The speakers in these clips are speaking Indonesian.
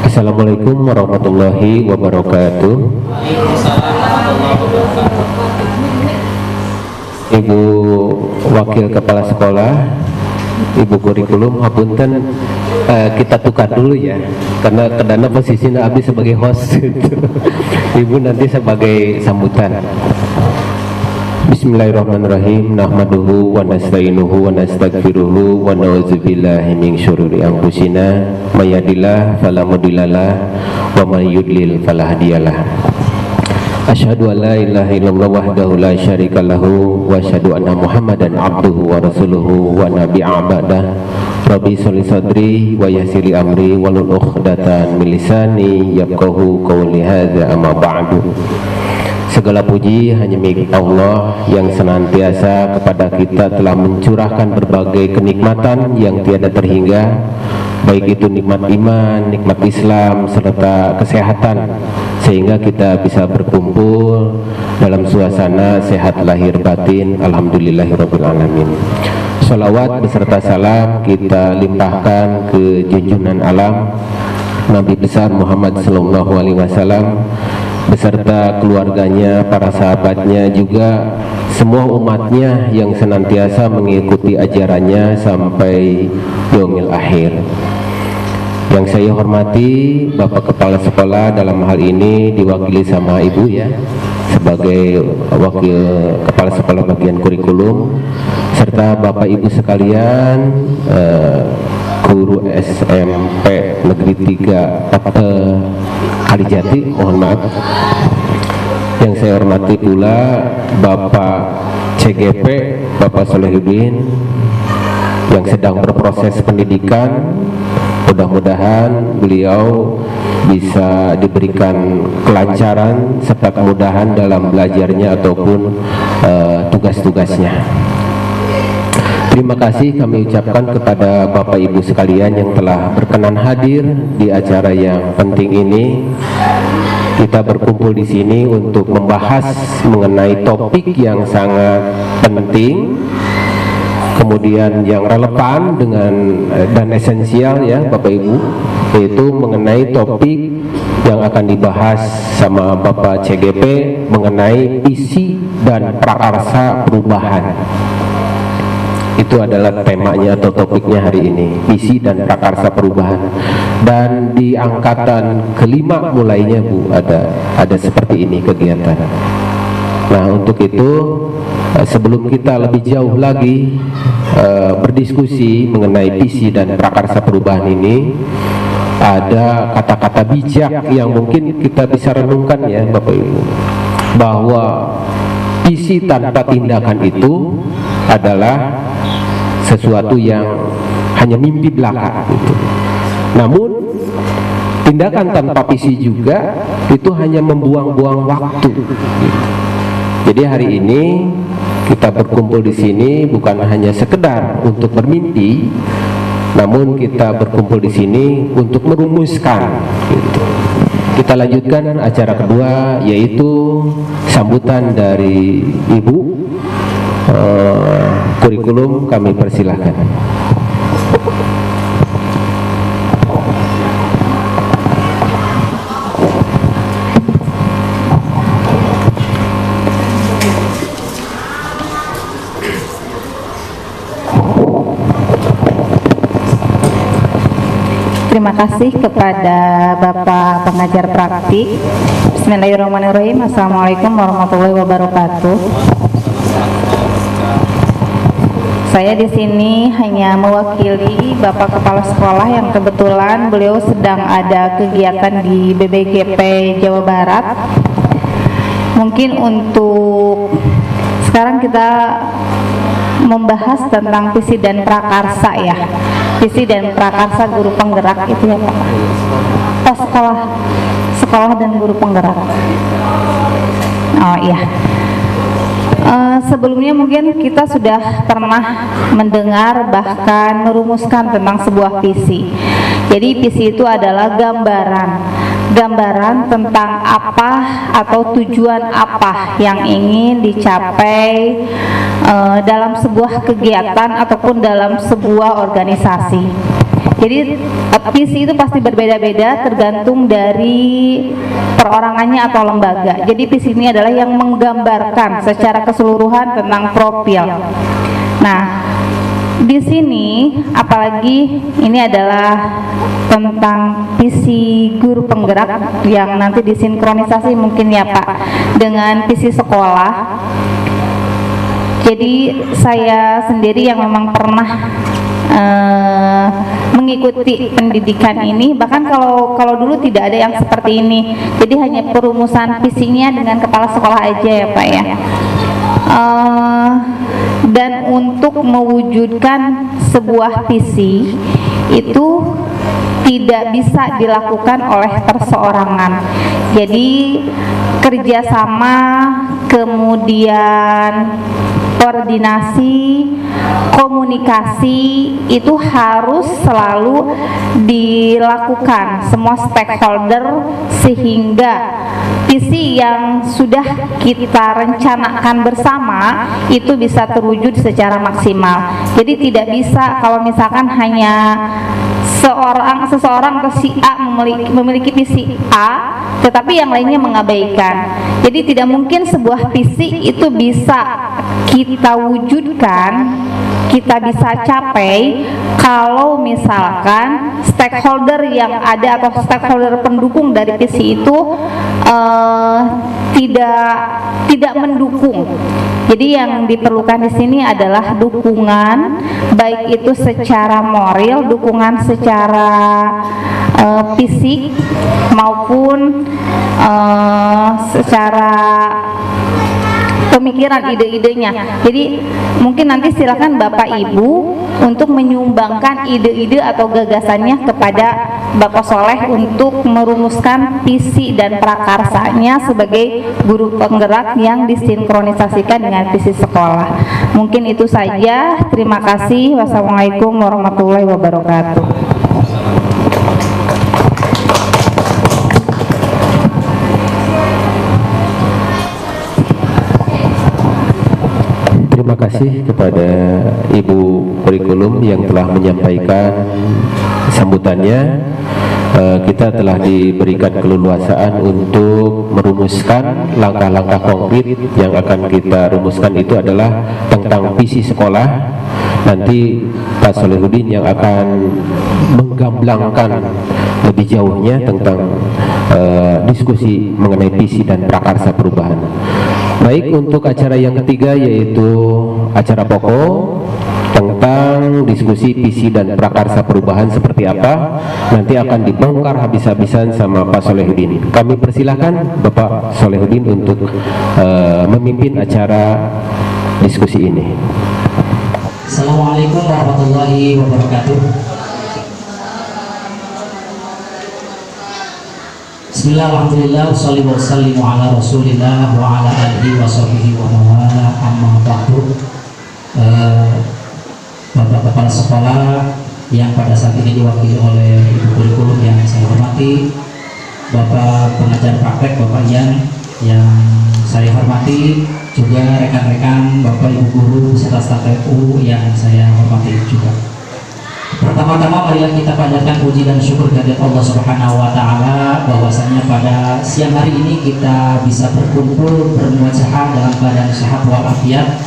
Assalamualaikum warahmatullahi wabarakatuh. Ibu Wakil Kepala Sekolah, Ibu Kurikulum, hapunten, kita tukar dulu ya, karena kedana posisinya Abi sebagai host gitu. Ibu nanti sebagai sambutan. Bismillahirrahmanirrahim. Nahmaduhu wa nasta'inuhu wa nastaghfiruhu wa na'udzubillahi min syururi anfusina may yahdihillahu fala mudhillalah wa may yudlil fala hadiyalah. Asyhadu an la ilaha illallah wahdahu la syarika lahu wa asyhadu anna Muhammadan abduhu wa rasuluhu wa nabiyya ba'dah. Rabbi sholli sadri wa yassir li amri wahlul 'uqdatam min lisani yafqahu qawli. Hadza amma ba'du. Segala puji hanya milik Allah yang senantiasa kepada kita telah mencurahkan berbagai kenikmatan yang tiada terhingga, baik itu nikmat iman, nikmat Islam, serta kesehatan, sehingga kita bisa berkumpul dalam suasana sehat lahir batin. Alhamdulillahirabbil alamin. Sholawat beserta salam kita limpahkan ke junjungan alam Nabi besar Muhammad sallallahu alaihi wasallam beserta keluarganya, para sahabatnya, juga semua umatnya yang senantiasa mengikuti ajarannya sampai yaumil akhir. Yang saya hormati Bapak Kepala Sekolah, dalam hal ini diwakili sama Ibu ya, sebagai Wakil Kepala Sekolah bagian kurikulum, serta Bapak Ibu sekalian, guru SMP Negeri 3 Kalijati, mohon maaf. Yang saya hormati pula Bapak CGP, Bapak Solehuddin, yang sedang berproses pendidikan. Mudah-mudahan beliau bisa diberikan kelancaran serta kemudahan dalam belajarnya ataupun tugas-tugasnya. Terima kasih kami ucapkan kepada Bapak Ibu sekalian yang telah berkenan hadir di acara yang penting ini. Kita berkumpul di sini untuk membahas mengenai topik yang sangat penting, kemudian yang relevan dengan dan esensial ya Bapak Ibu, yaitu mengenai topik yang akan dibahas sama Bapak CGP mengenai visi dan prakarsa perubahan. Itu adalah temanya atau topiknya hari ini, visi dan prakarsa perubahan. Dan di angkatan kelima mulainya Bu ada seperti ini kegiatan. Nah, untuk itu sebelum kita lebih jauh lagi berdiskusi mengenai visi dan prakarsa perubahan ini, ada kata-kata bijak yang mungkin kita bisa renungkan ya Bapak Ibu, bahwa visi tanpa tindakan itu adalah sesuatu yang hanya mimpi belaka gitu. Namun tindakan tanpa visi juga itu hanya membuang-buang waktu gitu. Jadi hari ini kita berkumpul di sini bukan hanya sekedar untuk bermimpi, namun kita berkumpul di sini untuk merumuskan gitu. Kita lanjutkan acara kedua, yaitu sambutan dari Ibu Kurikulum. Kami persilahkan. Terima kasih kepada Bapak pengajar praktik. Bismillahirrahmanirrahim. Assalamualaikum warahmatullahi wabarakatuh. Saya di sini hanya mewakili Bapak Kepala Sekolah yang kebetulan beliau sedang ada kegiatan di BBGP Jawa Barat. Mungkin untuk sekarang kita membahas tentang visi dan prakarsa ya. Visi dan prakarsa guru penggerak itu ya Pak. Sekolah dan guru penggerak. Oh iya. Sebelumnya mungkin kita sudah pernah mendengar bahkan merumuskan tentang sebuah visi. Jadi visi itu adalah gambaran tentang apa atau tujuan apa yang ingin dicapai dalam sebuah kegiatan ataupun dalam sebuah organisasi. Jadi visi itu pasti berbeda-beda tergantung dari perorangannya atau lembaga. Jadi visi ini adalah yang menggambarkan secara keseluruhan tentang profil. Nah, di sini apalagi ini adalah tentang visi guru penggerak yang nanti disinkronisasi mungkin ya Pak dengan visi sekolah. Jadi saya sendiri yang memang pernah mengikuti pendidikan ini, bahkan kalau dulu tidak ada yang seperti ini. Jadi hanya perumusan visinya dengan kepala sekolah aja ya Pak ya. Dan untuk mewujudkan sebuah visi itu tidak bisa dilakukan oleh perseorangan. Jadi kerjasama, kemudian koordinasi, komunikasi itu harus selalu dilakukan semua stakeholder sehingga visi yang sudah kita rencanakan bersama itu bisa terwujud secara maksimal. Jadi tidak bisa kalau misalkan hanya seseorang atau si A memiliki visi A tetapi yang lainnya mengabaikan. Jadi tidak mungkin sebuah visi itu bisa kita wujudkan, kita bisa capai kalau misalkan stakeholder yang ada atau stakeholder pendukung dari visi itu tidak mendukung. Jadi yang diperlukan di sini adalah dukungan, baik itu secara moral, dukungan secara fisik maupun secara pemikiran, ide-idenya. Jadi mungkin nanti silakan Bapak Ibu untuk menyumbangkan ide-ide atau gagasannya kepada Bapak Soleh untuk merumuskan visi dan prakarsanya sebagai guru penggerak yang disinkronisasikan dengan visi sekolah. Mungkin itu saja. Terima kasih. Wassalamualaikum warahmatullahi wabarakatuh. Terima kasih kepada Ibu Kurikulum yang telah menyampaikan sambutannya. Kita telah diberikan keleluasaan untuk merumuskan langkah-langkah konkret. Yang akan kita rumuskan itu adalah tentang visi sekolah. Nanti Pak Solehudin yang akan menggamblangkan lebih jauhnya tentang diskusi mengenai visi dan prakarsa perubahan. Baik, untuk acara yang ketiga yaitu acara pokok tentang diskusi visi dan prakarsa perubahan seperti apa, nanti akan dibongkar habis-habisan sama Pak Solehudin. Kami persilahkan Bapak Solehudin untuk memimpin acara diskusi ini. Assalamualaikum warahmatullahi wabarakatuh. Bismillah, alhamdulillah, wassalatu wassalamu ala rasulillah wa ala alihi wa sahbihi wa mawala, amma ba'du. Bapak Kepala Sekolah yang pada saat ini diwakili oleh Ibu Kurikulum yang saya hormati, Bapak Pengajar Praktek Bapak Ian yang saya hormati, juga rekan-rekan Bapak Ibu Guru serta staf TU yang saya hormati juga. Pertama-tama marilah kita panjatkan puji dan syukur kehadirat Allah Subhanahu wa taala bahwasanya pada siang hari ini kita bisa berkumpul bermuajahah dalam keadaan sehat walafiat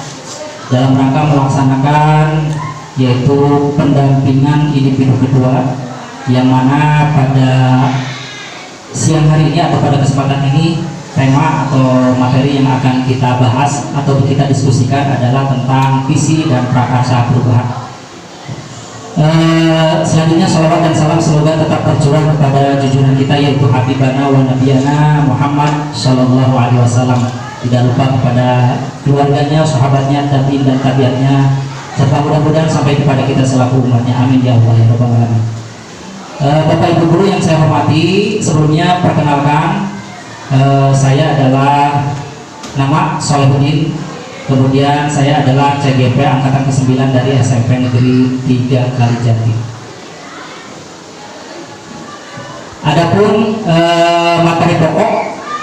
dalam rangka melaksanakan yaitu pendampingan individu kedua, yang mana pada siang hari ini atau pada kesempatan ini tema atau materi yang akan kita bahas atau kita diskusikan adalah tentang visi dan prakarsa perubahan. Selanjutnya salawat dan salam semoga tetap tercurah kepada junjungan kita yaitu Habibana wa Nabiyana Muhammad Sallallahu Alaihi Wasallam. Tidak lupa kepada keluarganya, sahabatnya, tabi'in dan tabiatnya, serta mudah-mudahan sampai kepada kita selaku umatnya. Amin ya Allah ya Rabbal Alamin. Bapak Ibu Guru yang saya hormati, sebelumnya perkenalkan saya adalah nama Solehudin. Kemudian saya adalah CGP angkatan ke-9 dari SMP Negeri 3 Kalijati. Adapun materi pokok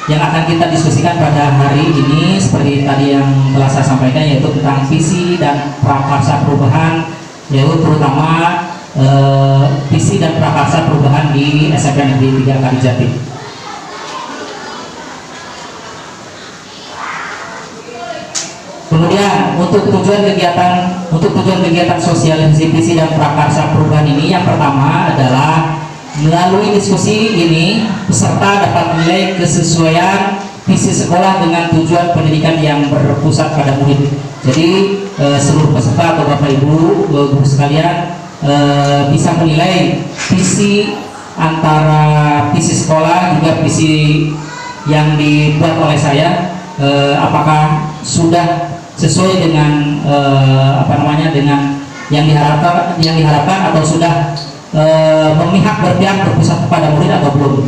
yang akan kita diskusikan pada hari ini seperti tadi yang telah saya sampaikan, yaitu tentang visi dan prakarsa perubahan, yaitu terutama visi dan prakarsa perubahan di SMP Negeri 3 Kalijati. Kemudian untuk tujuan kegiatan sosialisasi visi dan prakarsa perubahan ini, yang pertama adalah melalui diskusi ini peserta dapat menilai kesesuaian visi sekolah dengan tujuan pendidikan yang berpusat pada murid. Jadi seluruh peserta atau Bapak Ibu guru sekalian bisa menilai visi antara visi sekolah juga visi yang dibuat oleh saya, apakah sudah sesuai dengan dengan yang diharapkan atau sudah berpihak berpusat kepada murid atau belum.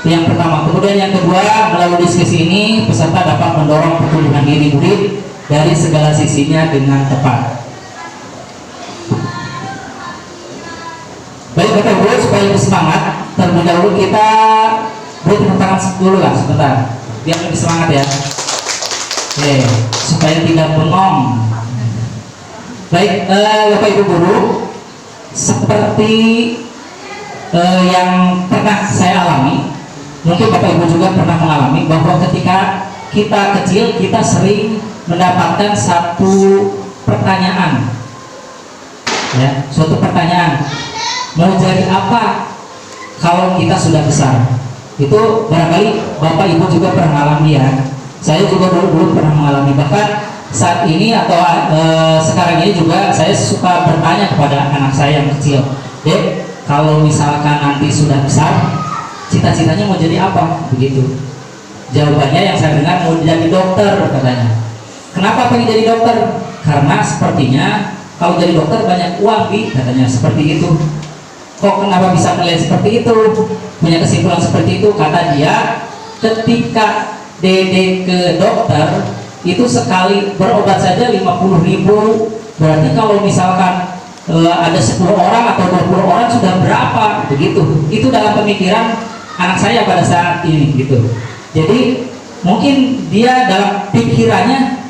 Itu yang pertama. Kemudian yang kedua, melalui diskusi ini peserta dapat mendorong pertumbuhan diri murid dari segala sisinya dengan tepat. Baik Bapak Ibu, supaya lebih semangat, terlebih dahulu kita beri tepuk tangan dulu lah sebentar, biar lebih semangat ya. Oke, supaya tidak bengong. Baik, Bapak Ibu guru, seperti yang pernah saya alami, mungkin Bapak Ibu juga pernah mengalami, bahwa ketika kita kecil kita sering mendapatkan satu pertanyaan, ya, suatu pertanyaan, mau jadi apa kalau kita sudah besar? Itu barangkali Bapak Ibu juga pernah mengalami ya. Saya juga dulu pernah mengalami, bahkan saat ini atau sekarang ini juga saya suka bertanya kepada anak saya yang kecil, Dek, kalau misalkan nanti sudah besar, cita-citanya mau jadi apa? Begitu. Jawabannya yang saya dengar, mau jadi dokter katanya. Kenapa pengen jadi dokter? Karena sepertinya kalau jadi dokter banyak uang, Bi, katanya seperti itu. Kok kenapa bisa melihat seperti itu? Punya kesimpulan seperti itu, kata dia, ketika Dede ke dokter itu sekali berobat saja 50.000, berarti kalau misalkan ada 10 orang atau 20 orang sudah berapa begitu. Itu dalam pemikiran anak saya pada saat ini gitu. Jadi mungkin dia dalam pikirannya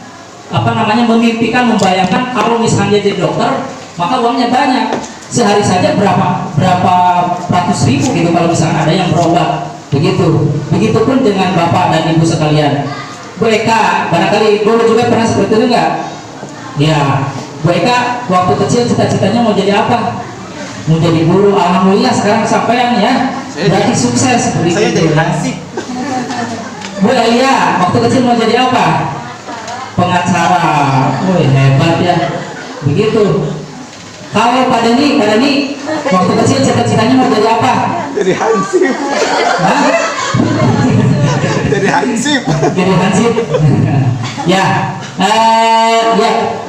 memimpikan, membayangkan kalau misalnya jadi dokter maka uangnya banyak, sehari saja berapa ratus ribu gitu kalau misalnya ada yang berobat. Begitupun dengan Bapak dan Ibu sekalian. Bu Eka, barangkali dulu juga pernah seperti itu enggak? Ya, Bu Eka waktu kecil cita-citanya mau jadi apa? Mau jadi guru. Alhamdulillah sekarang kesampaian ya. Berarti sukses. Saya jadi hansip. Bu Elia waktu kecil mau jadi apa? Pengacara. Woi, hebat ya. Begitu. Kalau Pak Deni waktu kecil cita-citanya mau jadi apa? Jadi hansip. Hah? Jadi hansip. Jadi hansip. Ya,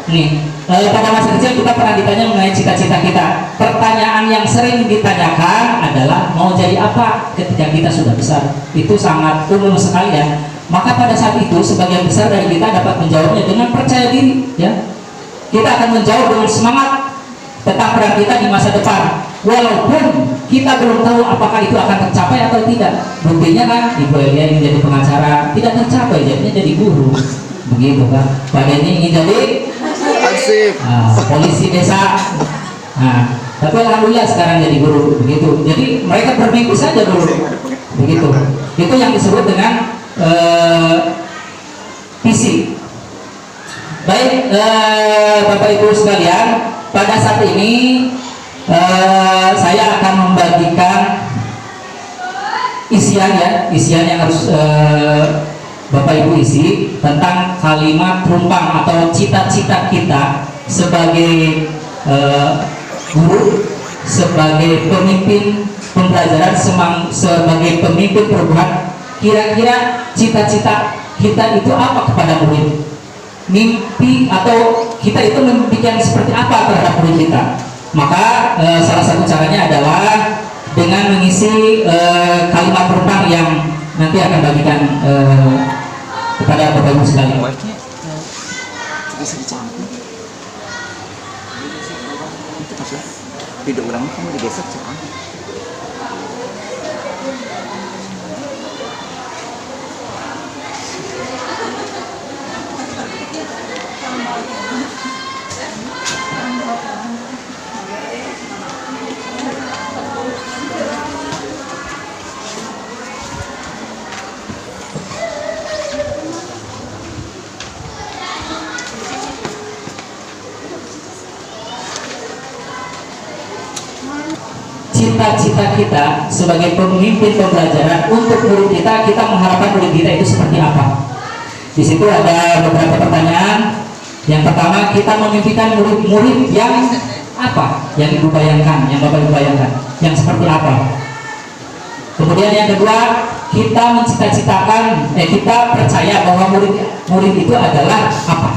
nih. Pada masa kecil kita pernah ditanya mengenai cita-cita kita. Pertanyaan yang sering ditanyakan adalah mau jadi apa ketika kita sudah besar. Itu sangat umum sekali ya. Maka pada saat itu sebagian besar dari kita dapat menjawabnya dengan percaya diri, ya. Kita akan menjawab dengan semangat tentang peran kita di masa depan, walaupun kita belum tahu apakah itu akan tercapai atau tidak. Buktinya kan Ibu Elia ingin jadi pengacara, tidak tercapai, jadinya jadi guru, begitu kan. Pak Denny ingin jadi polisi desa, tapi alhamdulillah sekarang jadi guru, begitu. Jadi mereka bermimpi saja dulu, begitu. Itu yang disebut dengan visi. Baik, Bapak Ibu sekalian, pada saat ini saya akan membagikan isian yang harus Bapak Ibu isi tentang kalimat perumpang atau cita-cita kita sebagai guru, sebagai pemimpin pembelajaran, sebagai pemimpin perubahan. Kira-kira cita-cita kita itu apa kepada murid? Mimpi atau kita itu memimpikan seperti apa terhadap murid kita? Maka salah satu caranya adalah dengan mengisi kalimat perumpang yang nanti akan bagikan kepada Bapak Ibu sekalian. Video ulang kamu digesek jangan. cita-cita kita sebagai pemimpin pembelajaran untuk murid kita, kita mengharapkan murid kita itu seperti apa? Di situ ada beberapa pertanyaan. Yang pertama, kita memimpikan murid-murid yang apa? Yang ibu bayangkan, yang bapak ibu bayangkan, yang seperti apa? Kemudian yang kedua, kita mencita-citakan, kita percaya bahwa murid itu adalah apa?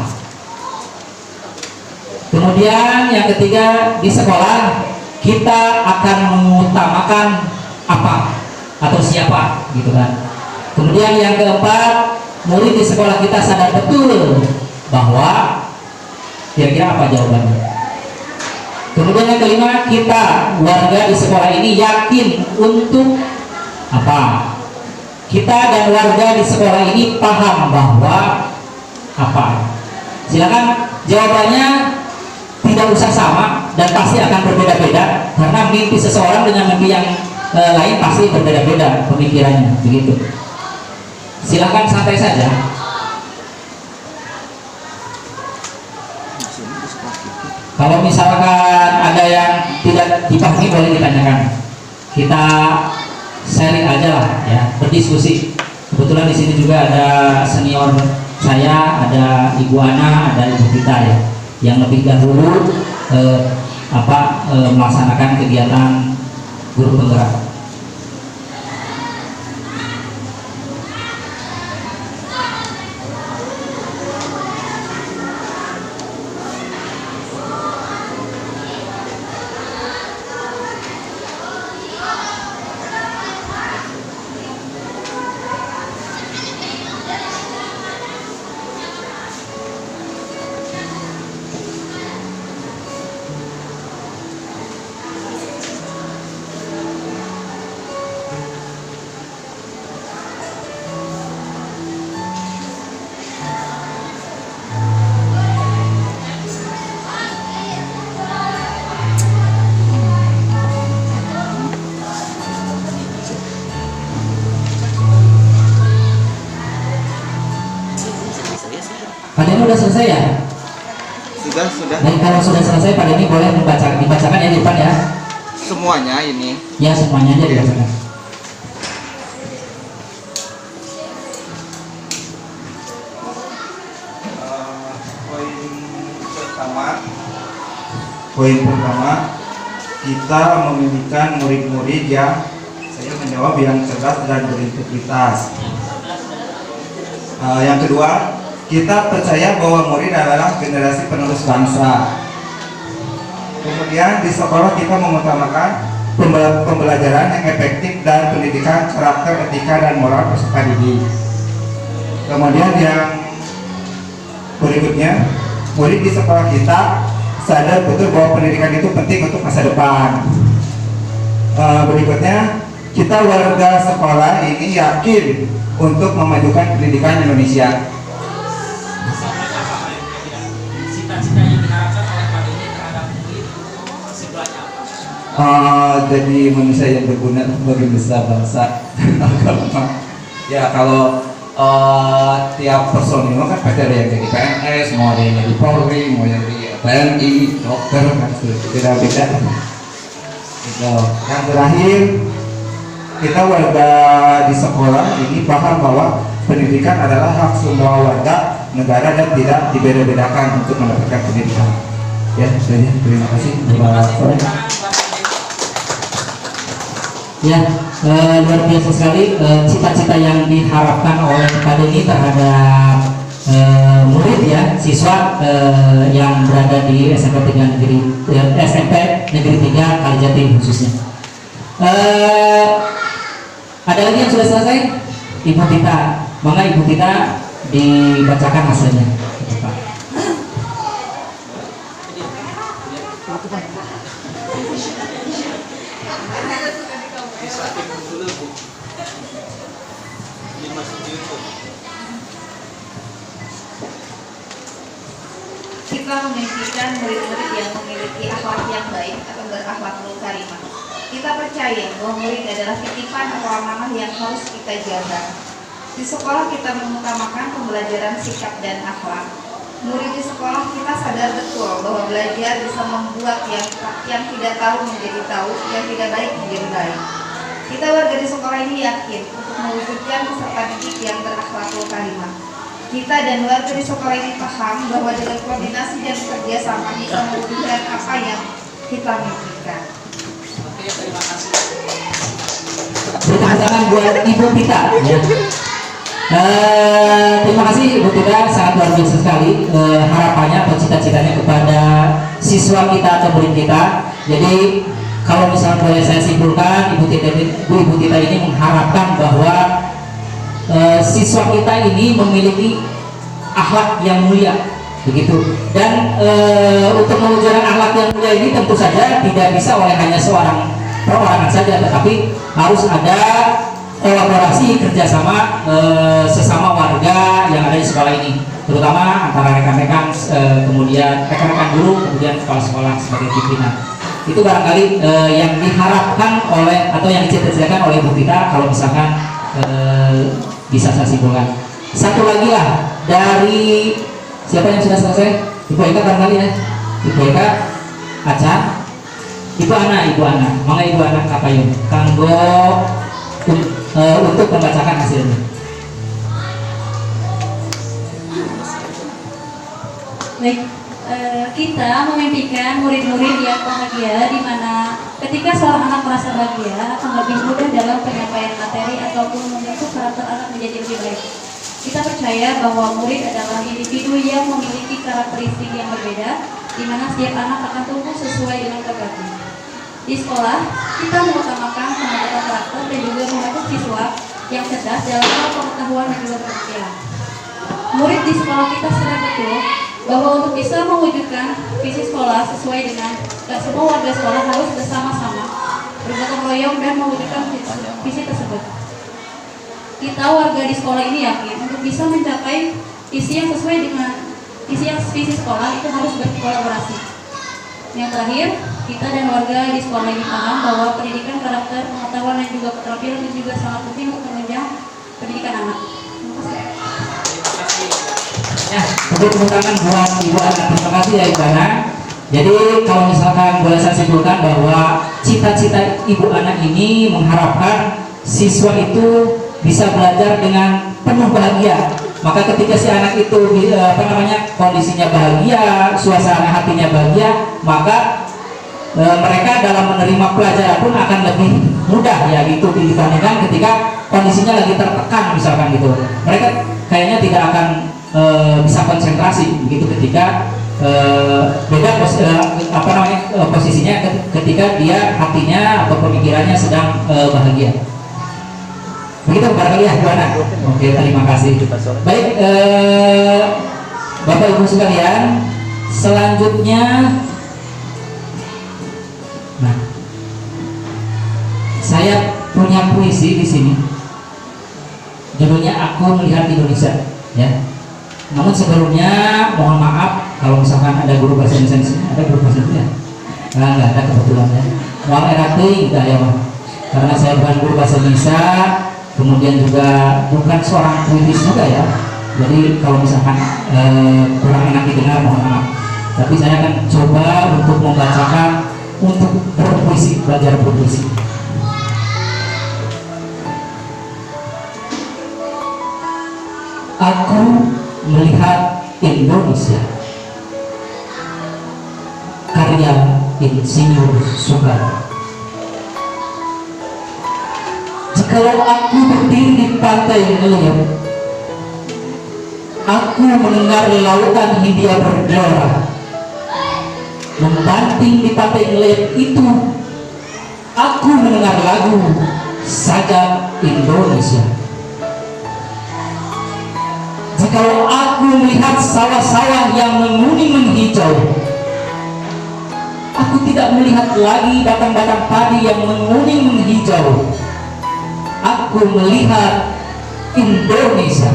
Kemudian yang ketiga, di sekolah kita akan mengutamakan apa atau siapa, gitu kan? Kemudian yang keempat, murid di sekolah kita sadar betul bahwa kira-kira apa jawabannya. Kemudian yang kelima, kita warga di sekolah ini yakin untuk apa? Kita dan warga di sekolah ini paham bahwa apa? Silakan jawabannya tidak usah sama dan pasti akan berbeda-beda, karena mimpi seseorang dengan mimpi yang lain pasti berbeda-beda pemikirannya, begitu. Silakan santai saja. Kalau misalkan ada yang tidak dipahami boleh ditanyakan. Kita sharing aja lah ya, berdiskusi. Kebetulan di sini juga ada senior saya, ada Ibu Ana, ada Ibu Tita ya, yang lebih dahulu melaksanakan kegiatan guru penggerak. Pak Denny udah selesai ya? Sudah. Dan kalau sudah selesai Pak Denny boleh dibacakan ya di depan ya? Semuanya ini. Ya semuanya aja dibacakan. Poin pertama, kita memimpikan murid-murid yang, saya menjawab, yang cerdas dan berintegritas. Yang kedua, kita percaya bahwa murid adalah generasi penerus bangsa. Kemudian di sekolah kita mengutamakan pembelajaran yang efektif dan pendidikan karakter, etika, dan moral peserta didik. Kemudian yang berikutnya, murid di sekolah kita sadar betul bahwa pendidikan itu penting untuk masa depan. Berikutnya, kita warga sekolah ini yakin untuk memajukan pendidikan Indonesia. Cita-cita yang diharapkan oleh Pak Denny terhadap murid sebenarnya apa? Jadi manusia yang berguna bagi nusa bangsa dan agama. Ya kalau tiap personil kan pasti ada yang jadi PNS, mau ada yang jadi Polri, mau yang jadi TNI, dokter, kan beda-beda. Gitu. Yang terakhir, kita warga di sekolah ini paham bahwa pendidikan adalah hak semua warga negara dan tidak dibeda-bedakan untuk mendapatkan pendidikan. Ya, sudah. Terima kasih. Ya, luar biasa sekali cita-cita yang diharapkan oleh Pak Denny terhadap murid ya, siswa yang berada di SMP Negeri 3 Kalijati khususnya. Ada lagi yang sudah selesai? Ibu Tita, maka Ibu Tita dibacakan hasilnya. Pak. Kita memimpikan murid-murid yang memiliki akhlak yang baik atau berakhlakul karimah. Kita percaya bahwa murid adalah titipan atau amanah yang harus kita jaga. Di sekolah kita mengutamakan pembelajaran sikap dan akhlak. Murid di sekolah kita sadar betul bahwa belajar bisa membuat yang tidak tahu menjadi tahu, yang tidak baik menjadi baik. Kita warga di sekolah ini yakin untuk mewujudkan peserta didik yang berakhlakul karimah. Kita dan warga di sekolah ini paham bahwa dengan koordinasi dan kerjasama bisa mewujudkan apa yang kita mimpikan. Berikan tangan buat Ibu Tita ya. Terima kasih Ibu Tita, sangat luar biasa sekali harapannya atau cita-citanya kepada siswa kita atau murid kita. Jadi kalau misalnya boleh saya simpulkan, Ibu Tita ini mengharapkan bahwa siswa kita ini memiliki akhlak yang mulia, begitu. Dan untuk mewujudkan akhlak yang mulia ini tentu saja tidak bisa oleh hanya seorang perorangan saja, tetapi harus ada kolaborasi kerjasama sesama warga yang ada di sekolah ini, terutama antara rekan-rekan, kemudian rekan-rekan guru, kemudian kepala sekolah sebagai pimpinan. Itu barangkali yang diharapkan oleh atau yang dicita-citakan oleh Bu Tita kalau misalkan bisa saya simpulkan. Satu lagi lah dari siapa yang sudah selesai? Ibu Eka barangkali ya. Ibu Eka, Aca, Ibu Ana, mangga Ibu Ana kapayun kanggo untuk membacakan hasilnya. Baik, kita memimpikan murid-murid yang bahagia, di mana ketika seorang anak merasa bahagia akan lebih mudah dalam penyampaian materi ataupun membentuk karakter anak menjadi lebih baik. Kita percaya bahwa murid adalah individu yang memiliki karakteristik yang berbeda, di mana setiap anak akan tumbuh sesuai dengan programnya. Di sekolah, kita mengutamakan pengembangan karakter dan juga membentuk siswa yang cerdas dalam hal pengetahuan dan juga berpikiran. Murid di sekolah kita sadar betul bahwa untuk bisa mewujudkan visi sekolah sesuai dengan semua warga sekolah harus bersama-sama bergotong royong dan mewujudkan visi tersebut. Kita warga di sekolah ini yakin untuk bisa mencapai visi yang sesuai dengan visi sekolah itu harus berkolaborasi. Yang terakhir, kita dan warga di sekolah ini paham bahwa pendidikan karakter, pengetahuan dan juga keterampilan itu juga sangat penting untuk menunjang pendidikan anak. Terima kasih. Ya, tepuk tangan buat Ibu Ana. Terima kasih ya Ibu Ana. Jadi kalau misalkan boleh saya simpulkan bahwa cita-cita Ibu Ana ini mengharapkan siswa itu bisa belajar dengan penuh bahagia. Maka ketika si anak itu kondisinya bahagia, suasana hatinya bahagia, maka mereka dalam menerima pelajaran pun akan lebih mudah ya gitu dibandingkan ketika kondisinya lagi tertekan misalkan gitu. Mereka kayaknya tidak akan bisa konsentrasi begitu ketika beda posisinya ketika dia hatinya atau pemikirannya sedang bahagia. Begitu barangkali ya Bu Ana. Oke, terima kasih. Baik, Bapak Ibu sekalian, selanjutnya, nah, saya punya puisi di sini. Judulnya Aku Melihat Indonesia, ya. Namun sebelumnya mohon maaf kalau misalkan ada guru bahasa Indonesia di sini. Ada guru bahasa Indonesia? Nggak ada kebetulan ya. Mohon erati tidak ya, karena saya bukan guru bahasa Indonesia. Kemudian juga bukan seorang puitis juga ya, jadi kalau misalkan kurang enak didengar mohon maaf. Tapi saya akan coba untuk membacakan, untuk berpuisi, belajar berpuisi. Aku melihat Indonesia, karya Insinyur Soekarno. Kalau aku berdiri di pantai Nelayan, aku mendengar lautan Hindia bergelora. Membanting di pantai Nelayan itu, aku mendengar lagu Sajak Indonesia. Jikalau aku melihat sawah-sawah yang menguning menghijau, aku tidak melihat lagi batang-batang padi yang menguning menghijau. Aku melihat Indonesia.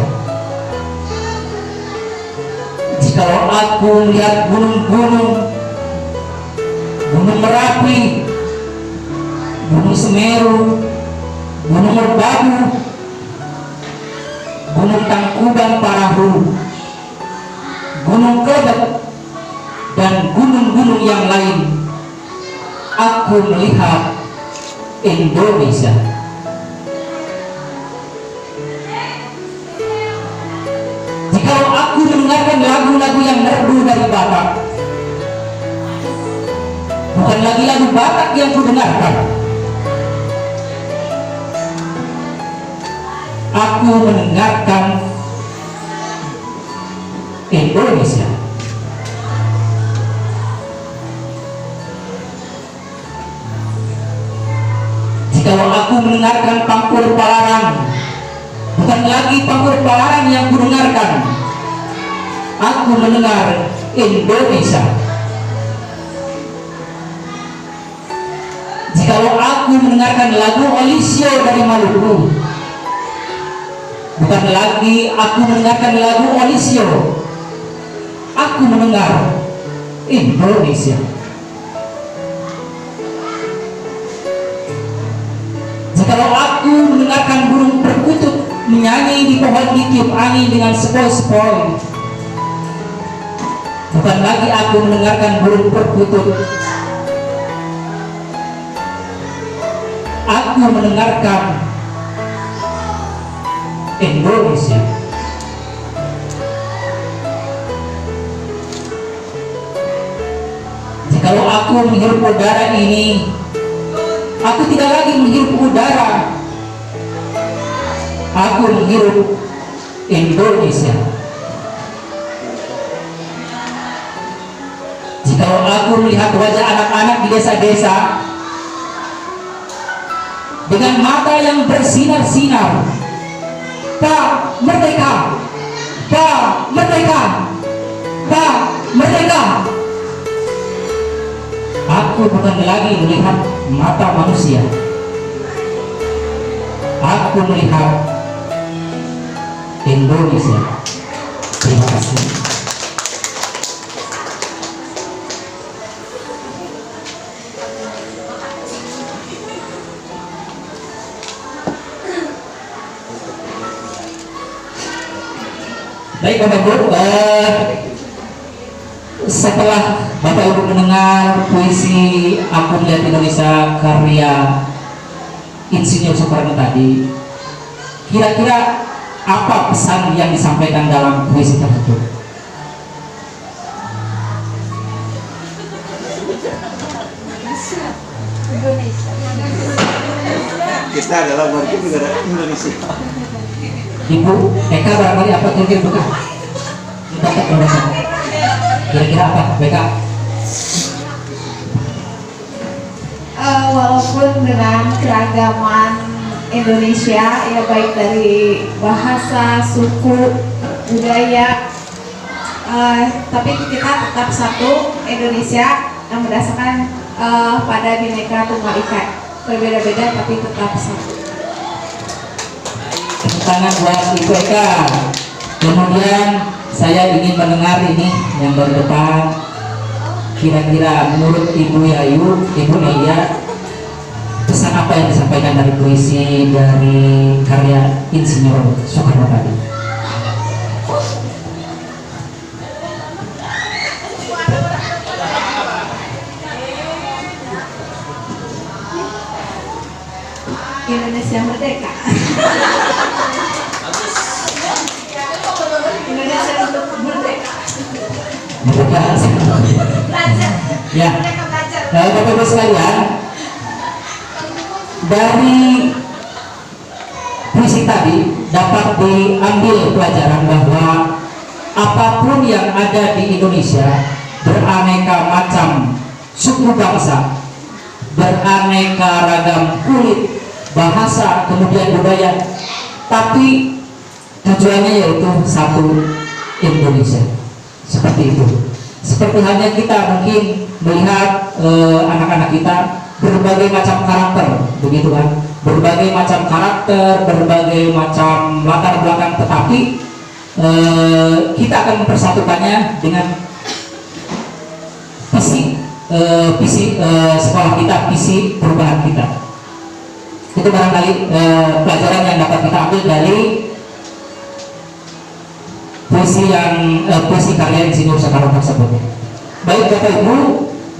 Jikalau aku melihat gunung-gunung, Gunung Merapi, Gunung Semeru, Gunung Merbabu, Gunung Tangkuban Parahu, Gunung Kelebet, dan gunung-gunung yang lain, aku melihat Indonesia. Jikalau aku mendengarkan lagu-lagu yang merdu dari Batak, bukan lagi lagu Batak yang kudengarkan, aku mendengarkan Indonesia. Jikalau aku mendengarkan Pangkur Palarang, bukan lagi Pangkur Palarang yang kudengarkan, aku mendengar Indonesia. Jikalau aku mendengarkan lagu Olisio dari Maluku, bukan lagi aku mendengarkan lagu Olisio, aku mendengar Indonesia. Jikalau aku mendengarkan burung perkutut menyanyi di pohon ditiup angin dengan sepoi-sepoi, bukan lagi aku mendengarkan burung perkutut, aku mendengarkan Indonesia. Jikalau aku menghirup udara ini, aku tidak lagi menghirup udara, aku menghirup Indonesia. Jikalau aku melihat wajah anak-anak di desa-desa dengan mata yang bersinar-sinar, Pak Merdeka, Pak Merdeka, Pak Merdeka, aku bukan lagi melihat mata manusia, aku melihat Indonesia. Terima kasih. Baik Bapak Ibu, setelah Bapak Ibu mendengar puisi Aku Melihat Indonesia karya Insinyur Soekarno tadi, kira-kira apa pesan yang disampaikan dalam puisi tersebut? Kita adalah warga negara Indonesia. Ibu Eka barangkali apa kira-kira bukan? Kira-kira apa Eka? Walaupun dengan keragaman Indonesia, ya baik dari bahasa, suku, budaya, tapi kita tetap satu Indonesia yang berdasarkan pada Bhinneka Tunggal Ika. Berbeda-beda tapi tetap satu. Tepuk tangan buat Ibu Eka. Kemudian saya ingin mendengar ini yang berdepan, kira-kira menurut Ibu Yayu, Ibu Neya, pesan apa yang disampaikan dari puisi dari karya Insinyur Soekarno tadi? Indonesia merdeka. Indonesia untuk merdeka. Merdeka. Ya, Bapak Ibu sekalian, dari puisi tadi dapat diambil pelajaran bahwa apapun yang ada di Indonesia, beraneka macam suku bangsa, beraneka ragam kulit, bahasa, kemudian budaya, tapi tujuannya yaitu satu, Indonesia. Seperti itu. Seperti halnya kita mungkin melihat anak-anak kita berbagai macam karakter, begitu kan? Berbagai macam karakter, berbagai macam latar belakang, tetapi kita akan mempersatukannya dengan visi sekolah kita, visi perubahan kita. Itu barangkali pelajaran yang dapat kita ambil dari puisi puisi karya Insinyur Soekarno tersebut. Baik Bapak Ibu,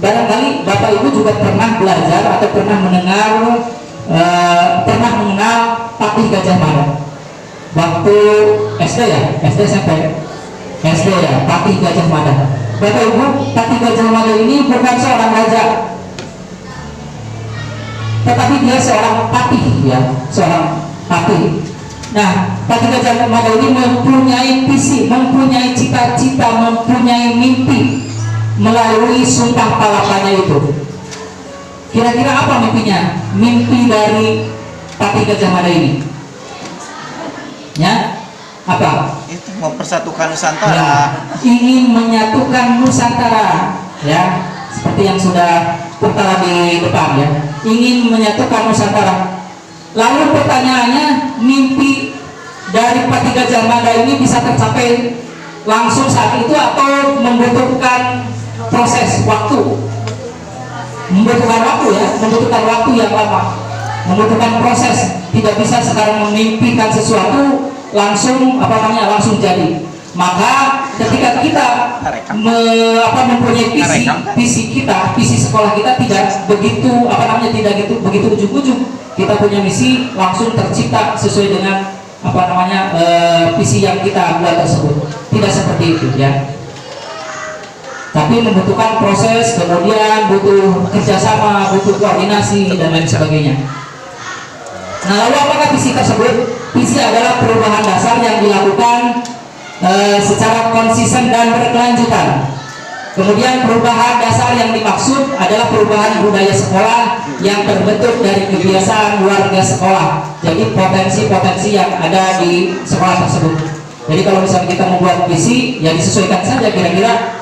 barangkali Bapak Ibu juga pernah belajar atau pernah mendengar, pernah mengenal Patih Gajah Mada. Waktu SD ya, SD SMP, SD ya, Patih Gajah Mada. Bapak Ibu, Patih Gajah Mada ini bukan seorang raja, tetapi dia seorang patih ya, seorang patih. Nah, Patih Gajah Mada ini mempunyai visi, mempunyai cita-cita, mempunyai mimpi melalui sumpah palapanya itu. Kira-kira apa mimpinya? Mimpi dari Patih Gajah Mada ini? Ya, apa? Itu mempersatukan Nusantara. Ya, ingin menyatukan Nusantara, ya, seperti yang sudah tertera di depan ya. Ingin menyatukan Nusantara. Lalu pertanyaannya, mimpi dari Patih Gajah Mada ini bisa tercapai langsung saat itu atau membutuhkan proses waktu? Membutuhkan waktu ya, membutuhkan waktu yang lama, membutuhkan proses. Tidak bisa sekarang memimpikan sesuatu langsung langsung jadi. Maka ketika kita mempunyai visi sekolah kita tidak begitu begitu ujug-ujug. Kita punya misi langsung tercipta sesuai dengan visi yang kita buat tersebut. Tidak seperti itu ya. Tapi membutuhkan proses, kemudian butuh kerjasama, butuh koordinasi dan lain sebagainya. Nah, lalu apakah visi tersebut? Visi adalah perubahan dasar yang dilakukan secara konsisten dan berkelanjutan. Kemudian perubahan dasar yang dimaksud adalah perubahan budaya sekolah yang terbentuk dari kebiasaan warga sekolah. Jadi potensi-potensi yang ada di sekolah tersebut. Jadi kalau misalnya kita membuat visi, ya disesuaikan saja kira-kira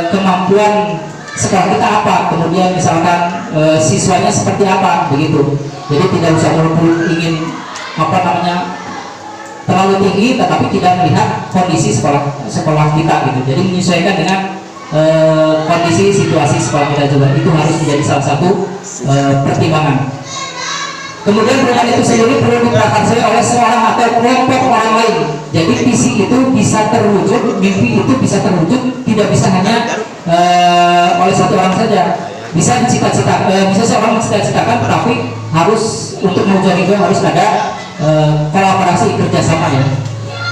kemampuan sekolah kita apa, kemudian misalkan siswanya seperti apa, begitu. Jadi tidak usah ingin terlalu tinggi, tetapi tidak melihat kondisi sekolah kita gitu. Jadi menyesuaikan dengan kondisi situasi sekolah kita juga, itu harus menjadi salah satu pertimbangan. Kemudian perubahan itu sendiri perlu diprakarsai oleh seorang atau kelompok orang lain. Jadi visi itu bisa terwujud, mimpi itu bisa terwujud, tidak bisa hanya oleh satu orang saja. Bisa bisa seorang mencita-citakan, tetapi harus untuk mewujudkan itu harus ada kolaborasi kerjasama ya.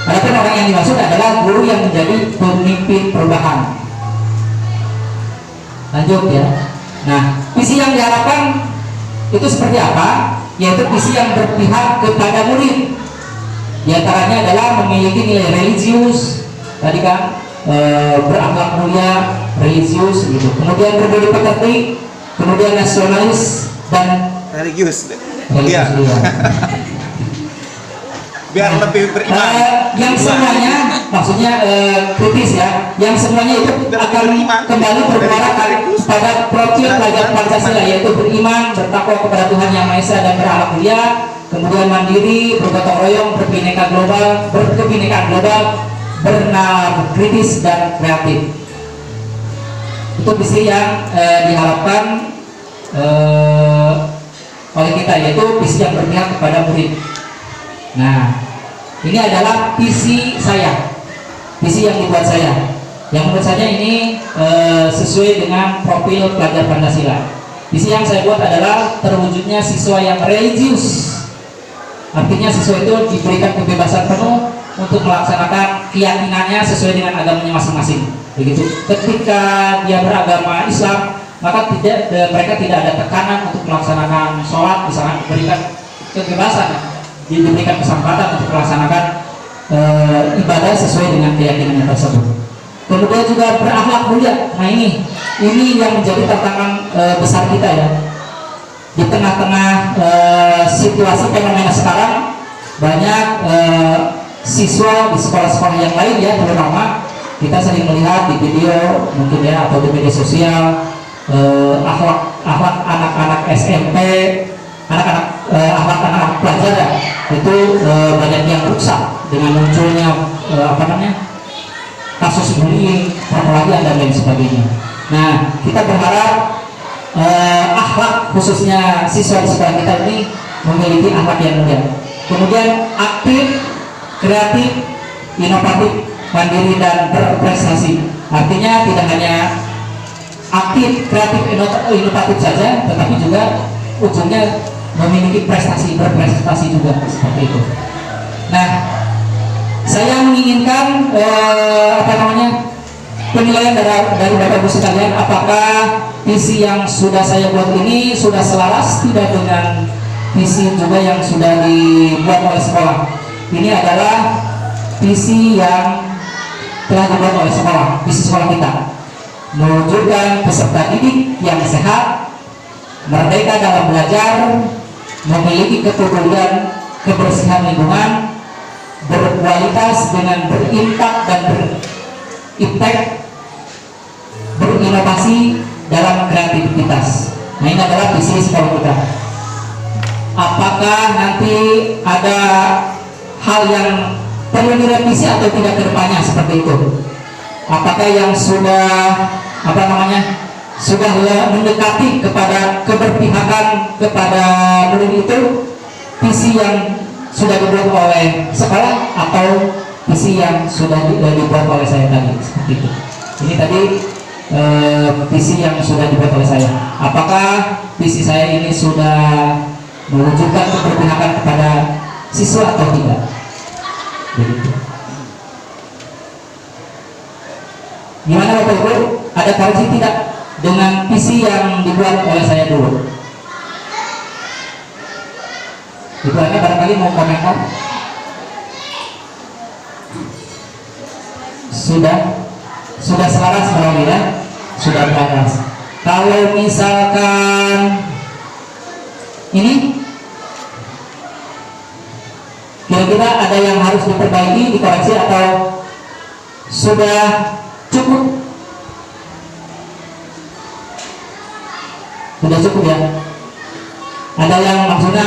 Adapun orang yang dimaksud adalah guru yang menjadi pemimpin perubahan. Lanjut ya. Nah, visi yang diharapkan itu seperti apa? Yaitu visi yang berpihak kepada murid. Di antaranya adalah memiliki nilai religius, tadi kan berakhlak mulia, religius gitu. Kemudian berbudi pekerti, kemudian nasionalis dan Religius. religius juga. Biar lebih beriman. Yang semuanya maksudnya kritis ya, yang semuanya itu akan kembali bermuara pada profil pelajar Pancasila, yaitu beriman, bertakwa kepada Tuhan Yang Maha Esa dan berakhlak mulia, kemudian mandiri, bergotong royong, berkebinekaan global, bernalar kritis dan kreatif. Itu visi yang diharapkan oleh kita, yaitu visi yang berpihak kepada murid. Nah, ini adalah visi saya, visi yang dibuat saya, yang menurut saya ini sesuai dengan profil pelajar Pancasila. Visi yang saya buat adalah terwujudnya siswa yang religius, artinya siswa itu diberikan kebebasan penuh untuk melaksanakan keyakinannya sesuai dengan agamanya masing-masing. Begitu. Ketika dia beragama Islam, maka mereka tidak ada tekanan untuk melaksanakan sholat, misalnya diberikan kebebasan. Diberikan kesempatan untuk melaksanakan ibadah sesuai dengan keyakinannya tersebut. Kemudian juga berakhlak mulia. Nah ini yang menjadi tantangan besar kita ya. Di tengah-tengah situasi fenomena sekarang, banyak siswa di sekolah-sekolah yang lain ya, terutama kita sering melihat di video mungkin ya, atau di media sosial, akhlak anak-anak SMP, anak-anak pelajar ya, itu banyak yang rusak dengan munculnya kasus bullying, perkelahian dan lain sebagainya. Nah, kita berharap akhlak khususnya siswa di sekolah kita ini memiliki akhlak yang mulia. Kemudian aktif, kreatif, inovatif mandiri dan berprestasi. Artinya tidak hanya aktif, kreatif, inovatif saja, tetapi juga ujungnya memiliki prestasi, berprestasi juga seperti itu. Nah, saya menginginkan penilaian dari Bapak Ibu sekalian, apakah visi yang sudah saya buat ini sudah selaras tidak dengan visi juga yang sudah dibuat oleh sekolah. Ini adalah visi yang telah dibuat oleh sekolah, visi sekolah kita, mewujudkan peserta didik yang sehat, merdeka dalam belajar, memiliki kepedulian kebersihan lingkungan, berkualitas dengan berimpak dan berimpact, berinovasi dalam kreativitas. Nah, ini adalah visi sekolah kita. Apakah nanti ada hal yang perlu direvisi atau tidak ke depannya seperti itu? Apakah yang sudah sudah mendekati kepada keberpihakan kepada murid itu visi yang sudah dibuat oleh sekolah atau visi yang sudah dibuat oleh saya tadi seperti itu? Ini tadi visi yang sudah dibuat oleh saya. Apakah visi saya ini sudah mewujudkan keberpihakan kepada siswa atau tidak? Begitu. Gimana Bapak Ibu? Ada koreksi tidak dengan visi yang dibuat oleh saya dulu? Ibu Ana barangkali mau komentar? Sudah selaras barangkali ya? Sudah selaras. Kalau misalkan ini kira-kira ada yang harus diperbaiki, dikoreksi atau sudah cukup? Sudah cukup ya? Ada yang maksudnya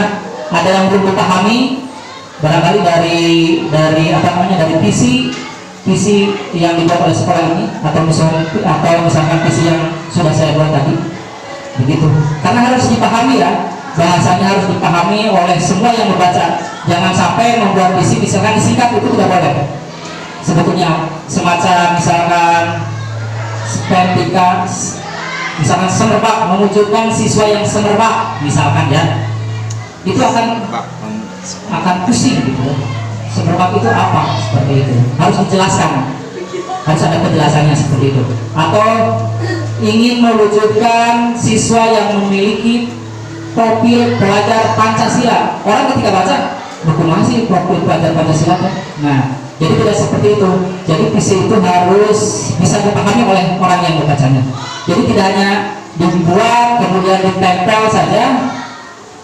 ada yang belum dipahami barangkali dari visi yang dibuat oleh sekolah ini atau misalkan visi yang sudah saya buat tadi, begitu. Karena harus dipahami ya, bahasanya harus dipahami oleh semua yang membaca. Jangan sampai membuat visi misalkan disingkat, itu tidak boleh. Sebetulnya semacam misalkan misalkan semerbak, mewujudkan siswa yang semerbak misalkan ya, itu akan pusing gitu. Semerbak itu apa? Seperti itu harus dijelaskan, harus ada penjelasannya seperti itu. Atau ingin mewujudkan siswa yang memiliki profil pelajar Pancasila. Orang ketika baca, bagaimana sih profil pelajar Pancasila? Nah, jadi tidak seperti itu. Jadi visi itu harus bisa dipahami oleh orang yang membacanya. Jadi tidak hanya dibuat kemudian ditempel saja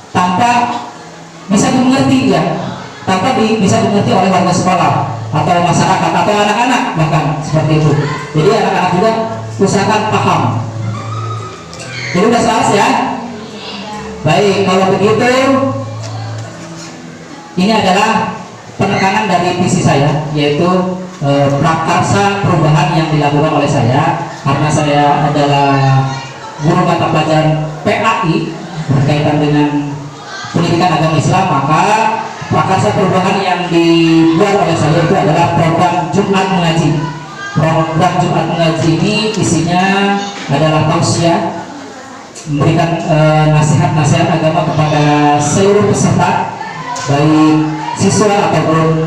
tanpa bisa dimengerti ya, tanpa bisa dimengerti oleh warga sekolah atau masyarakat atau anak-anak bahkan seperti itu. Jadi anak-anak juga usahakan paham. Jadi udah selesai ya. Baik, kalau begitu ini adalah penekanan dari visi saya, yaitu prakarsa perubahan yang dilakukan oleh saya. Karena saya adalah guru mata pelajaran PAI berkaitan dengan pendidikan agama Islam, maka prakarsa perubahan yang dibuat oleh saya itu adalah program Jumat Mengaji. Program Jumat Mengaji ini isinya adalah tausiah, memberikan nasihat-nasihat agama kepada seluruh peserta, baik siswa ataupun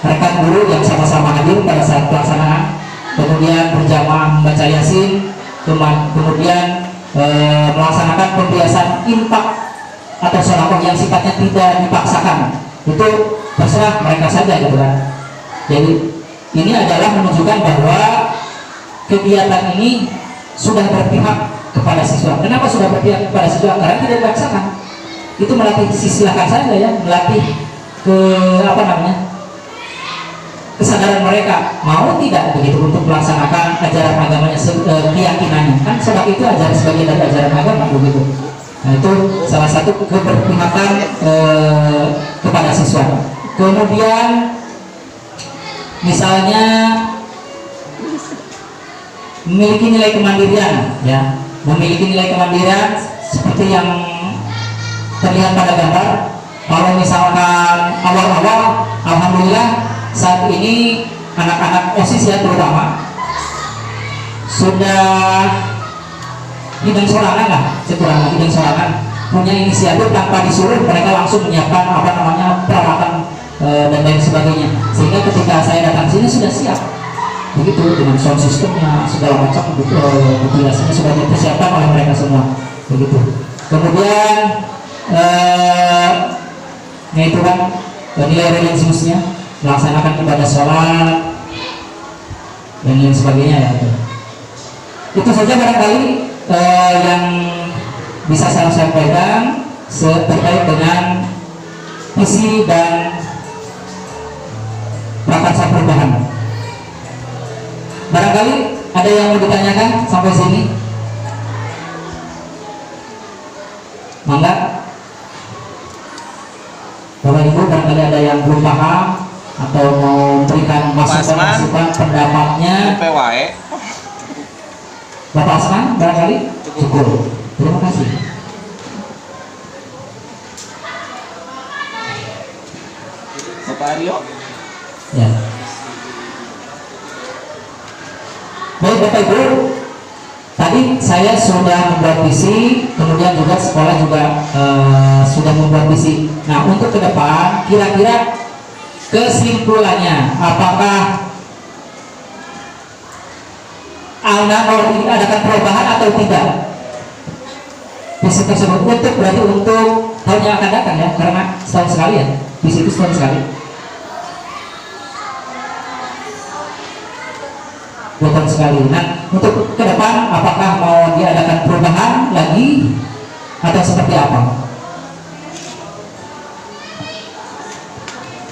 rekan guru yang sama-sama hadir pada saat pelaksanaan. Kemudian berjamaah membaca Yasin, kemudian melaksanakan pembiasaan infak atau sedekah yang sifatnya tidak dipaksakan. Itu terserah mereka saja gitu kan. Jadi ini adalah menunjukkan bahwa kegiatan ini sudah berpihak kepada siswa. Kenapa sudah berpihak kepada siswa? Karena tidak dipaksakan. Itu melatih, silakan saja ya, melatih kesadaran mereka mau tidak begitu untuk melaksanakan ajaran agamanya, keyakinannya. Kan sebab itu sebagian dari ajaran agama begitu. Nah, itu salah satu keberpihakan kepada siswa. Kemudian misalnya memiliki nilai kemandirian ya, memiliki nilai kemandirian seperti yang terlihat pada gambar. Kalau misalkan awal-awal, alhamdulillah saat ini anak-anak OSIS ya terutama sudah hidang sorangan lah, sekurang hidang sorangan punya inisiatif tanpa disuruh, mereka langsung menyiapkan apa namanya peralatan dan lain sebagainya, sehingga ketika saya datang sini sudah siap begitu dengan sound systemnya segala macam ventilasinya sudah dipersiapkan oleh mereka semua begitu. Kemudian itu kan nilai religiusnya melaksanakan ibadah sholat dan lain sebagainya ya. Itu saja barangkali yang bisa saya sampaikan terkait dengan visi dan prakarsa perubahan. Barangkali ada yang mau ditanyakan sampai sini? Mangga. Bapak Ibu, barangkali ada yang belum paham atau mau memberikan masukan pendapatnya. PWE. Bapak Asman, barangkali cukup. Terima kasih. Bapak Aryo. Ya. Baik Bapak Ibu, tadi saya sudah membuat visi, kemudian juga sekolah juga sudah membuat visi. Nah untuk ke depan, kira-kira kesimpulannya, apakah Anda mau diadakan perubahan atau tidak? Visi tersebut berarti untuk tahun yang akan datang ya, karena setahun sekali ya, visi itu setahun sekali. 2 tahun sekali. Nah, untuk ke depan apakah mau diadakan perubahan lagi atau seperti apa?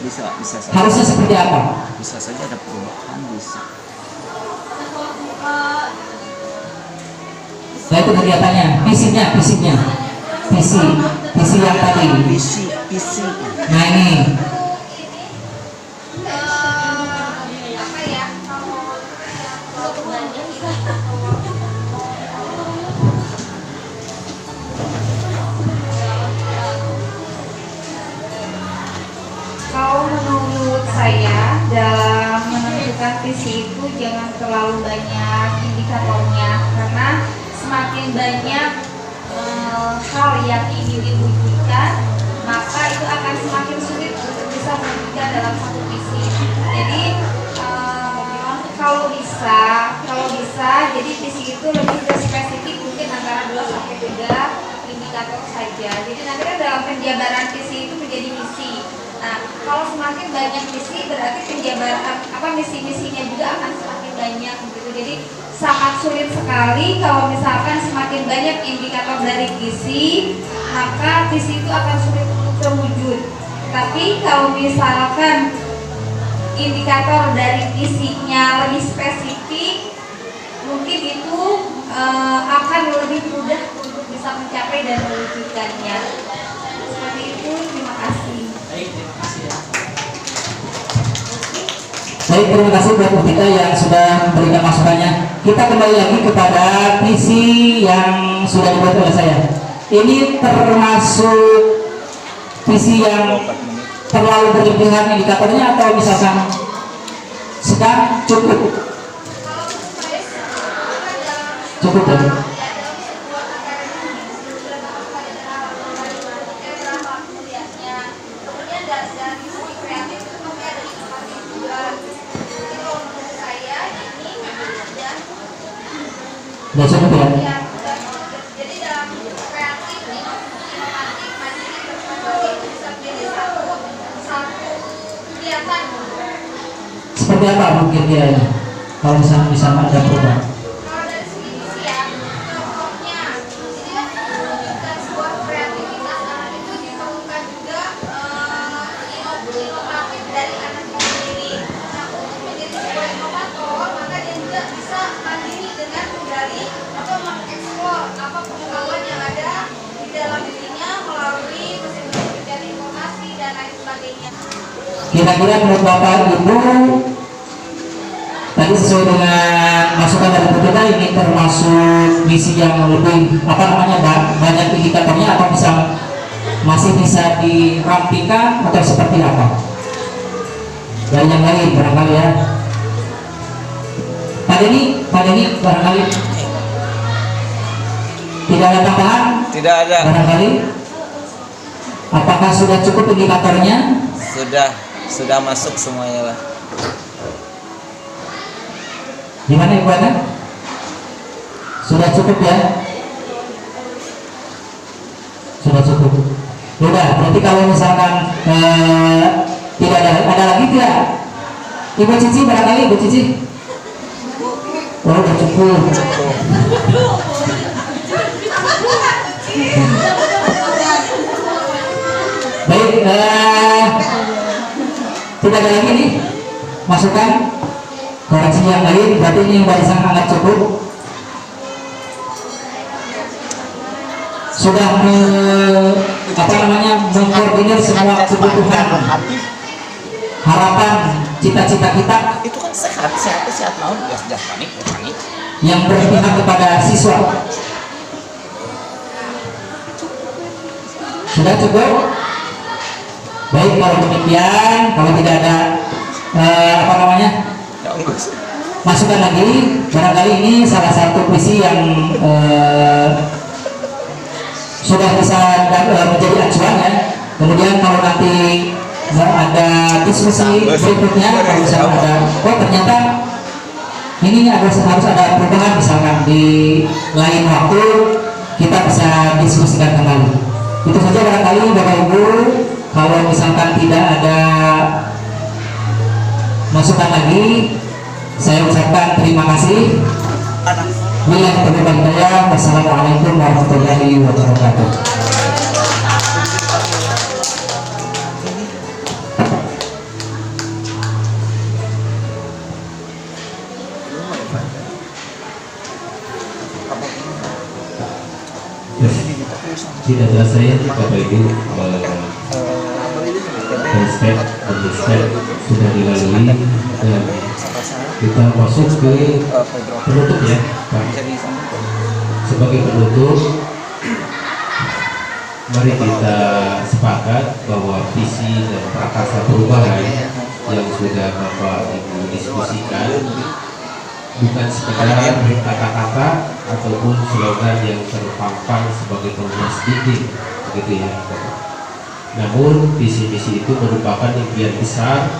Bisa saja. Harusnya seperti apa? Bisa saja ada perubahan, bisa. Nah itu kegiatannya, visinya, visi yang tadi. Visi. Nah ini. Kalau menurut saya dalam menentukan visi itu jangan terlalu banyak indikatornya, karena semakin banyak hal yang ingin diwujudkan, maka itu akan semakin sulit untuk bisa mewujudkan dalam satu visi. Jadi kalau bisa jadi visi itu lebih ke spesifik, mungkin antara 2 sampai 3 indikator saja. Jadi nanti kan dalam penjabaran visi itu menjadi misi. Nah, kalau semakin banyak misi berarti penjabaran misi-misinya juga akan semakin banyak gitu. Jadi sangat sulit sekali kalau misalkan semakin banyak indikator dari visi, maka visi itu akan sulit untuk terwujud. Tapi kalau misalkan indikator dari visinya lebih spesifik, mungkin itu akan lebih mudah untuk bisa mencapai dan mewujudkannya. Seperti itu, terima kasih. Baik, terima kasih buat kita yang sudah memberikan masukannya. Kita kembali lagi kepada visi yang sudah dibuat oleh saya. Ini termasuk visi yang terlalu berlebihan indikatornya atau misalkan sedang cukup ya? Sudah cukup ya? Jadi dalam kreatif, inovatif, mandiri, berprestasi itu bisa menjadi satu kegiatan. Seperti apa mungkin dia ini? Kalau misalnya ada perubahan? Kalau dari segi visi ya, contohnya ini kan mewujudkan sebuah kreativitas anak itu ditemukan juga inovatif dari anak itu sendiri. Nah, untuk menjadi sebuah inovator, maka dia juga bisa mandiri dengan menggali atau mengeksplor apa pengetahuan yang ada di dalam dirinya melalui mesin-mesin pencari informasi dan lain sebagainya. Kira-kira menurut Bapak Ibu tadi sesuai dengan masukan dari kita ini termasuk misi yang lebih banyak indikatornya atau masih bisa dirampingkan atau seperti apa? Dari yang lain barangkali ya. Pak Denny barangkali tidak ada tambahan Tidak ada. barangkali. Apakah sudah cukup indikatornya? Sudah masuk semuanya lah. Gimana Ibu Ana? Sudah cukup ya? Sudah cukup. Sudah, berarti kalau misalkan tidak ada lagi tidak? Ibu Cici barangkali, Ibu Cici? Oh, udah cukup. Baik, tidak ada lagi nih masukan koreksi yang lain, berarti ini yang barisan sangat cukup. Sudah mengkoordinir semua kebutuhan, harapan, cita-cita kita Itu kan sehat mau jas panik. yang berpihak kepada siswa. Sudah cukup? Baik, kalau demikian, kalau tidak ada Ya enggak sih. masukan lagi, barangkali ini salah satu visi yang sudah bisa menjadi acuan ya. Kemudian kalau nanti ada diskusi berikutnya, kalau misalnya ada, oh ternyata ini harus ada perubahan misalkan di lain waktu, kita bisa diskusikan kembali. Itu saja barangkali Bapak Ibu. Kalau misalkan tidak ada masukan lagi, saya ucapkan terima kasih. Wabillahi taufiq wal hidayah. Wassalamualaikum warahmatullahi wabarakatuh. Tidak terasa ya Bapak Ibu, step demi step sudah dilalui dan kita masuk ke penutup ya Pak. Sebagai penutup, mari kita sepakat bahwa visi dan prakarsa perubahan yang sudah Bapak Ibu diskusikan bukan sekedar kata-kata ataupun slogan yang terpampang sebagai perumus dinding, begitu ya. Namun visi misi itu merupakan impian besar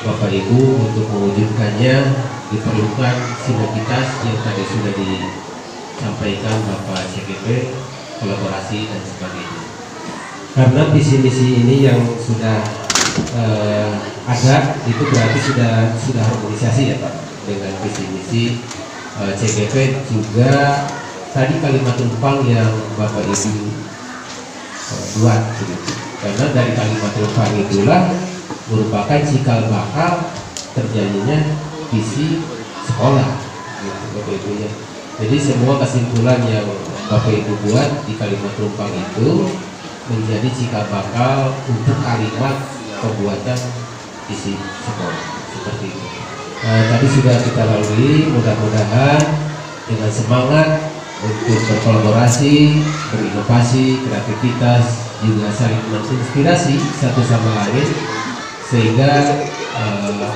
Bapak Ibu. Untuk mewujudkannya diperlukan sinergitas yang tadi sudah disampaikan Bapak CGP, kolaborasi dan sebagainya. Karena visi misi ini yang sudah ada itu berarti sudah harmonisasi ya Pak dengan visi misi CGP. Juga tadi kalimat tumpang yang Bapak Ibu buat gitu. Karena dari kalimat tumpang itulah merupakan cikal bakal terjadinya visi sekolah gitu Bapak Ibu ya. Jadi semua kesimpulan yang Bapak Ibu buat di kalimat tumpang itu menjadi cikal bakal untuk kalimat pembuatan visi sekolah seperti itu. Tadi sudah kita lalui, mudah-mudahan dengan semangat untuk berkolaborasi, berinovasi, kreativitas, juga saling menginspirasi satu sama lain, sehingga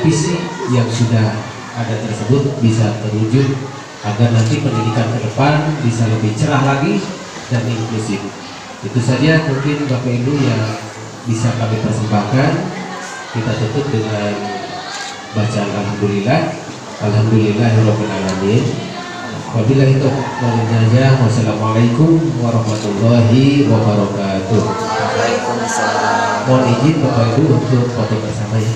visi yang sudah ada tersebut bisa terwujud agar nanti pendidikan ke depan bisa lebih cerah lagi dan inklusif. Itu saja mungkin Bapak Ibu yang bisa kami persembahkan. Kita tutup dengan bacaan alhamdulillah. Alhamdulillahirabbil alamin. Wabillahi taufiq wal hidayah. Wassalamualaikum warahmatullahi wabarakatuh. Waalaikumsalam. Mohon izin Bapak Ibu untuk foto bersama ya.